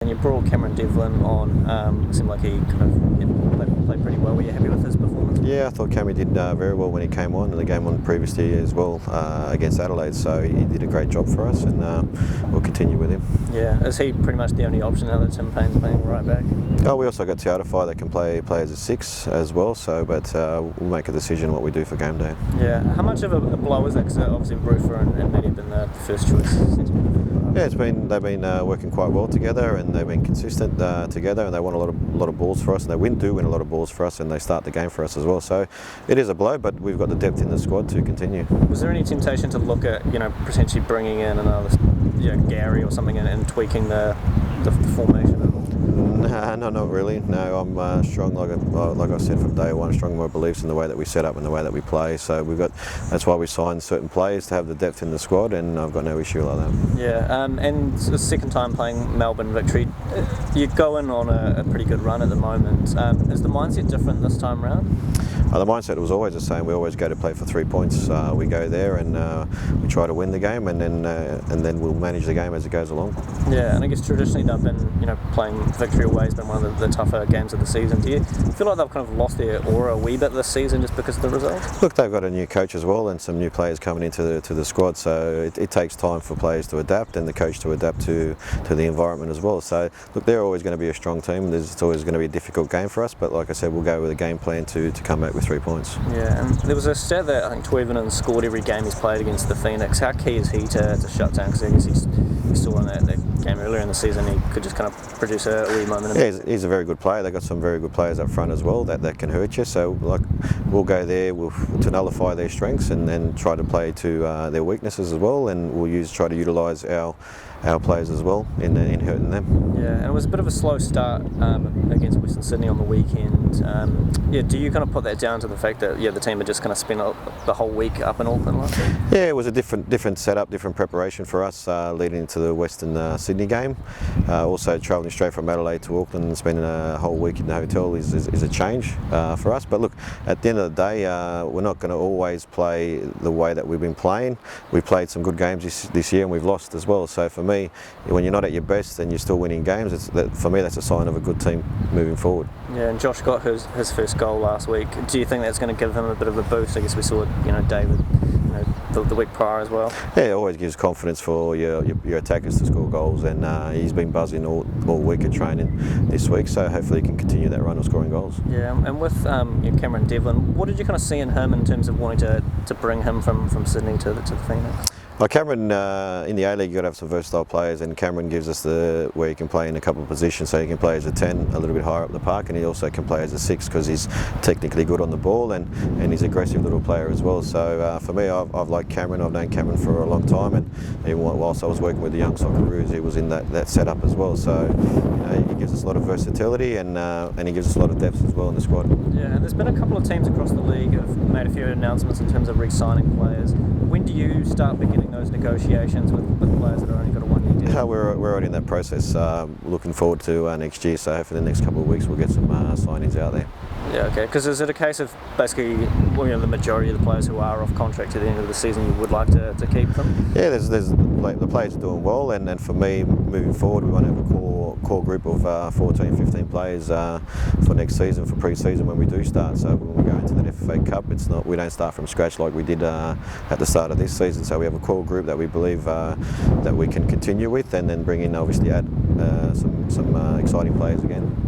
And you brought Cameron Devlin on. Seemed like he kind of played pretty well. Were you happy with his performance? Yeah, I thought Cammy did very well when he came on, and the game on previously as well against Adelaide. So he did a great job for us, and we'll continue with him. Yeah, is he pretty much the only option now that Tim Payne's playing right back? Oh, we also got Tiartify that can play as a 6 as well. So, but we'll make a decision what we do for game day. Yeah, how much of a blow is that? Because obviously Roofer and Matty have been the first choice. Yeah, they've been working quite well together, and they've been consistent together, and they won a lot of balls for us, and they do win a lot of balls for us, and they start the game for us as well. So it is a blow, but we've got the depth in the squad to continue. Was there any temptation to look at potentially bringing in another Gary or something and tweaking the formation at all? No, not really. No, I'm strong, like I said from day one, strong in my beliefs in the way that we set up and the way that we play. So that's why we signed certain players to have the depth in the squad, and I've got no issue like that. Yeah, and the second time playing Melbourne Victory, you go in on a pretty good run at the moment. Is the mindset different this time round? The mindset was always the same. We always go to play for 3 points. We go there and we try to win the game, and then we'll manage the game as it goes along. Yeah, and I guess traditionally they've been, playing Victory away has been one of the tougher games of the season. Do you feel like they've kind of lost their aura a wee bit this season just because of the results? Look, they've got a new coach as well, and some new players coming into the squad. So it takes time for players to adapt, and the coach to adapt to the environment as well. So look, they're always going to be a strong team. It's always going to be a difficult game for us, but like I said, we'll go with a game plan to come back with 3 points. Yeah, and there was a stat that I think Tuivinen scored every game he's played against the Phoenix. How key is he to shut down? Because I guess he's still in that game earlier in the season. He could just kind of produce a wee moment. Yeah, he's a very good player. They've got some very good players up front as well that can hurt you. So we'll go there to nullify their strengths and then try to play to their weaknesses as well, and we'll try to utilise our players as well in hurting them. Yeah, and it was a bit of a slow start against Western Sydney on the weekend. Do you kind of put that down to the fact that the team had just kind of spent the whole week up in Auckland last week? Yeah, it was a different setup, different preparation for us leading into the Western Sydney game. Also travelling straight from Adelaide to Auckland and spending a whole week in the hotel is a change for us. But look, at the end of the day, we're not going to always play the way that we've been playing. We played some good games this year, and we've lost as well. So for me, when you're not at your best and you're still winning games, for me that's a sign of a good team moving forward. Yeah, and Josh got his first goal last week. Do you think that's going to give him a bit of a boost? I guess we saw David the week prior as well. Yeah, it always gives confidence for your attackers to score goals, and he's been buzzing all week at training this week, so hopefully he can continue that run of scoring goals. Yeah, and with Cameron Devlin, what did you kind of see in him in terms of wanting to bring him from Sydney to the Phoenix? Well, Cameron, in the A-League, you've got to have some versatile players, and Cameron gives us where he can play in a couple of positions. So he can play as a 10, a little bit higher up the park, and he also can play as a 6 because he's technically good on the ball, and he's an aggressive little player as well. So for me, I've liked Cameron. I've known Cameron for a long time, and even whilst I was working with the young Socceroos, he was in that setup as well. So he gives us a lot of versatility, and he gives us a lot of depth as well in the squad. Yeah, and there's been a couple of teams across the league have made a few announcements in terms of re-signing players. When do you start beginning those negotiations with players that have only got a 1 year deal? We're already in that process. Looking forward to next year, so hopefully the next couple of weeks we'll get some signings out there. Yeah, okay. Because is it a case of basically, the majority of the players who are off contract at the end of the season, you would like to keep them? Yeah, the players are doing well, and for me, moving forward, we want to have a core group of 14, 15 players for next season, for pre-season when we do start. So when we go into the FA Cup, we don't start from scratch like we did at the start of this season. So we have a core group that we believe that we can continue with, and then bring in, obviously, add some exciting players again.